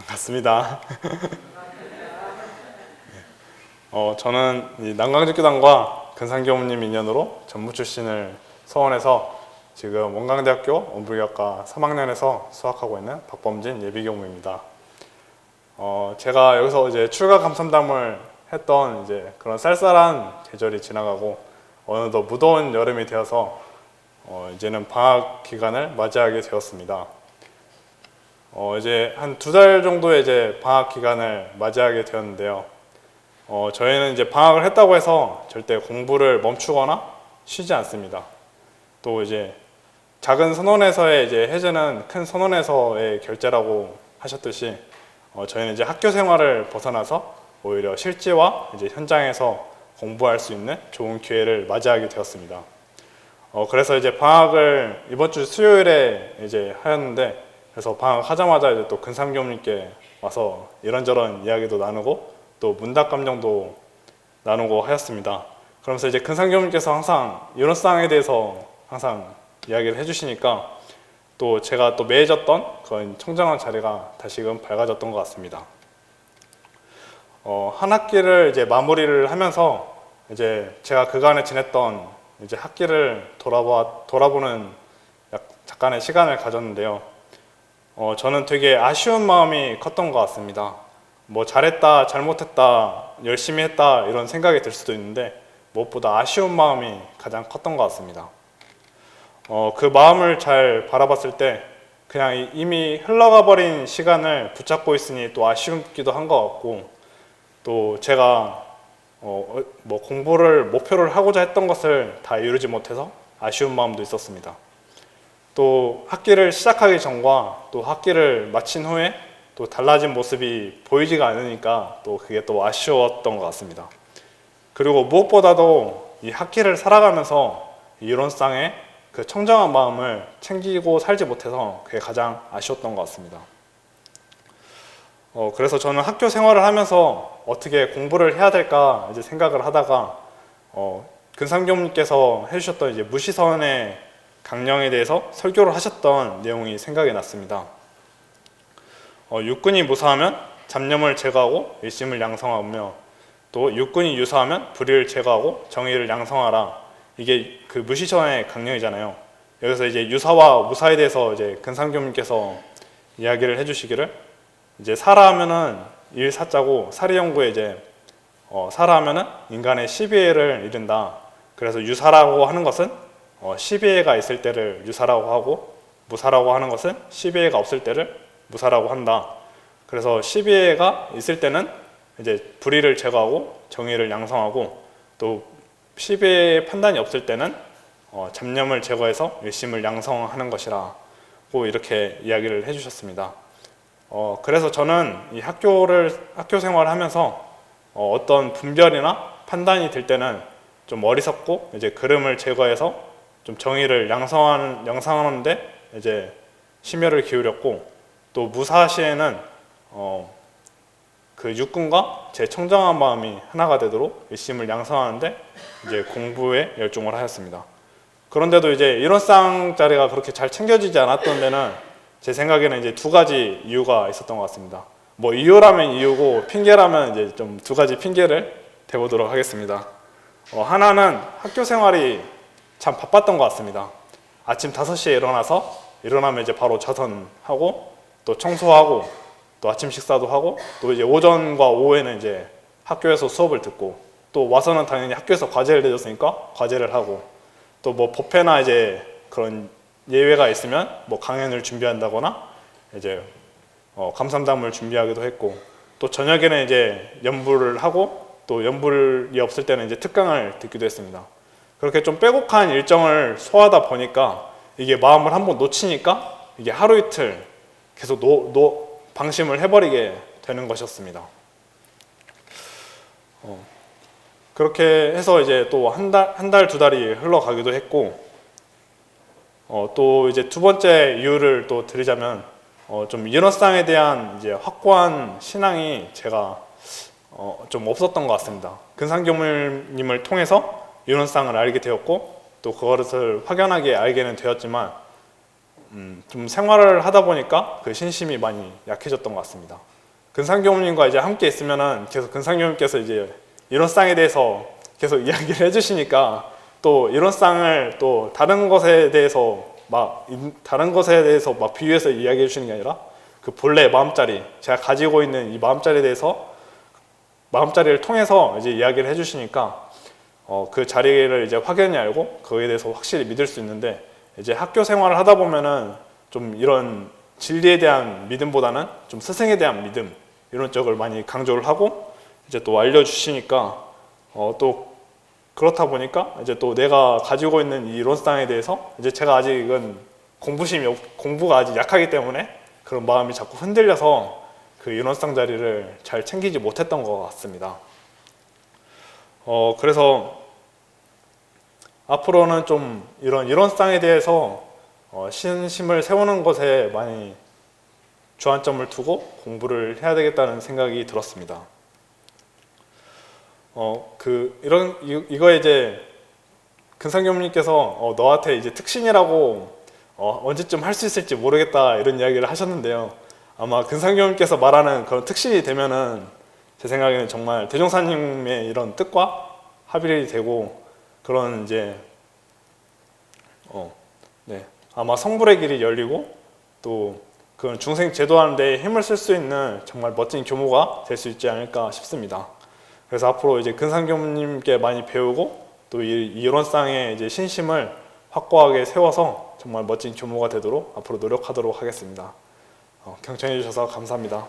반갑습니다. 저는 이 난강제교단과 근산교무님 인연으로 전무 출신을 서원해서 지금 원광대학교 원불교학과 3학년에서 수학하고 있는 박범진 예비교무입니다. 제가 여기서 이제 출가 감삼담을 했던 이제 그런 쌀쌀한 계절이 지나가고 어느덧 무더운 여름이 되어서 이제는 방학 기간을 맞이하게 되었습니다. 이제 한 2달 정도의 이제 방학 기간을 맞이하게 되었는데요. 저희는 이제 방학을 했다고 해서 절대 공부를 멈추거나 쉬지 않습니다. 또 이제 작은 선원에서의 이제 해제는 큰 선원에서의 결제라고 하셨듯이 저희는 이제 학교 생활을 벗어나서 오히려 실제와 이제 현장에서 공부할 수 있는 좋은 기회를 맞이하게 되었습니다. 그래서 이제 방학을 이번 주 수요일에 이제 하였는데, 그래서 방학하자마자 이제 또 근삼교무님께 와서 이런저런 이야기도 나누고 또 문답감정도 나누고 하였습니다. 그러면서 이제 근삼교무님께서 항상 이론상에 대해서 항상 이야기를 해주시니까 또 제가 또 매해졌던 그런 청정한 자리가 다시금 밝아졌던 것 같습니다. 한 학기를 이제 마무리를 하면서 이제 제가 그간에 지냈던 이제 학기를 돌아보는 잠깐의 시간을 가졌는데요. 저는 되게 아쉬운 마음이 컸던 것 같습니다. 뭐 잘했다, 잘못했다, 열심히 했다 이런 생각이 들 수도 있는데 무엇보다 아쉬운 마음이 가장 컸던 것 같습니다. 그 마음을 잘 바라봤을 때 그냥 이미 흘러가 버린 시간을 붙잡고 있으니 또 아쉽기도 한 것 같고, 또 제가 뭐 공부를 목표를 하고자 했던 것을 다 이루지 못해서 아쉬운 마음도 있었습니다. 또 학기를 시작하기 전과 또 학기를 마친 후에 또 달라진 모습이 보이지가 않으니까 또 그게 또 아쉬웠던 것 같습니다. 그리고 무엇보다도 이 학기를 살아가면서 이론상의 그 청정한 마음을 챙기고 살지 못해서 그게 가장 아쉬웠던 것 같습니다. 그래서 저는 학교 생활을 하면서 어떻게 공부를 해야 될까 이제 생각을 하다가 근삼교무님께서 해주셨던 이제 무시선의 강령에 대해서 설교를 하셨던 내용이 생각이 났습니다. 육군이 무사하면 잡념을 제거하고 일심을 양성하며, 또 육군이 유사하면 불의를 제거하고 정의를 양성하라. 이게 그 무시선의 강령이잖아요. 여기서 이제 유사와 무사에 대해서 이제 근삼교무님께서 이야기를 해주시기를, 이제 사라 하면은 일사자고 사리연구에 이제 사라 하면은 인간의 시비애를 이른다. 그래서 유사라고 하는 것은 시비애가 있을 때를 유사라고 하고, 무사라고 하는 것은 시비애가 없을 때를 무사라고 한다. 그래서 시비애가 있을 때는 이제 불의를 제거하고 정의를 양성하고, 또 시비애의 판단이 없을 때는 잡념을 제거해서 일심을 양성하는 것이라고 이렇게 이야기를 해주셨습니다. 그래서 저는 이 학교 생활을 하면서 어떤 분별이나 판단이 들 때는 좀 어리석고 이제 그름을 제거해서 좀 정의를 양성하는데 이제 심혈을 기울였고, 또 무사 시에는 그 육군과 제 청정한 마음이 하나가 되도록 일심을 양성하는데 이제 공부에 열중을 하였습니다. 그런데도 이제 이론상 자리가 그렇게 잘 챙겨지지 않았던 데는 제 생각에는 이제 2가지 이유가 있었던 것 같습니다. 뭐 이유라면 이유고 핑계라면 이제 좀 2가지 핑계를 대보도록 하겠습니다. 하나는 학교 생활이 참 바빴던 것 같습니다. 아침 5시에 일어나면 이제 바로 자선하고 또 청소하고 또 아침 식사도 하고, 또 이제 오전과 오후에는 이제 학교에서 수업을 듣고, 또 와서는 당연히 학교에서 과제를 내줬으니까 과제를 하고, 또 뭐 법회나 이제 그런 예외가 있으면 뭐 강연을 준비한다거나 이제 감삼담을 준비하기도 했고, 또 저녁에는 이제 연불을 하고, 또 연불이 없을 때는 이제 특강을 듣기도 했습니다. 그렇게 좀 빼곡한 일정을 소화하다 보니까 이게 마음을 한번 놓치니까 이게 하루 이틀 계속 방심을 해버리게 되는 것이었습니다. 그렇게 해서 이제 또 한 달, 2달이 흘러가기도 했고, 또 이제 2번째 이유를 또 드리자면, 좀 이론상에 대한 이제 확고한 신앙이 제가 좀 없었던 것 같습니다. 근삼교무님을 통해서 이론상을 알게 되었고, 또 그것을 확연하게 알게는 되었지만, 좀 생활을 하다 보니까 그 신심이 많이 약해졌던 것 같습니다. 근상교우님과 이제 함께 있으면은 계속 근상교우님께서 이제 이론상에 대해서 계속 이야기를 해주시니까 또 이론상을 또 다른 것에 대해서 막 비유해서 이야기해 주시는 게 아니라 그 본래 마음자리, 제가 가지고 있는 이 마음자리에 대해서 마음자리를 통해서 이제 이야기를 해주시니까 그 자리를 이제 확연히 알고 그거에 대해서 확실히 믿을 수 있는데, 이제 학교 생활을 하다 보면은 좀 이런 진리에 대한 믿음보다는 좀 스승에 대한 믿음, 이런 쪽을 많이 강조를 하고 이제 또 알려주시니까 또 그렇다 보니까 이제 또 내가 가지고 있는 이 이론상에 대해서 이제 제가 아직은 공부가 아직 약하기 때문에 그런 마음이 자꾸 흔들려서 그 이론상 자리를 잘 챙기지 못했던 것 같습니다. 그래서 앞으로는 좀 이런 이론상에 대해서 신심을 세우는 것에 많이 주안점을 두고 공부를 해야 되겠다는 생각이 들었습니다. 이거에 이제 근상교님께서 너한테 이제 특신이라고 언제쯤 할 수 있을지 모르겠다 이런 이야기를 하셨는데요. 아마 근상교님께서 말하는 그런 특신이 되면은 제 생각에는 정말 대종사님의 이런 뜻과 합일이 되고 그런 이제 아마 성불의 길이 열리고 또 그런 중생 제도하는 데 힘을 쓸 수 있는 정말 멋진 교모가 될 수 있지 않을까 싶습니다. 그래서 앞으로 이제 근상교님께 많이 배우고 또 이 이론상의 이제 신심을 확고하게 세워서 정말 멋진 교모가 되도록 앞으로 노력하도록 하겠습니다. 경청해 주셔서 감사합니다.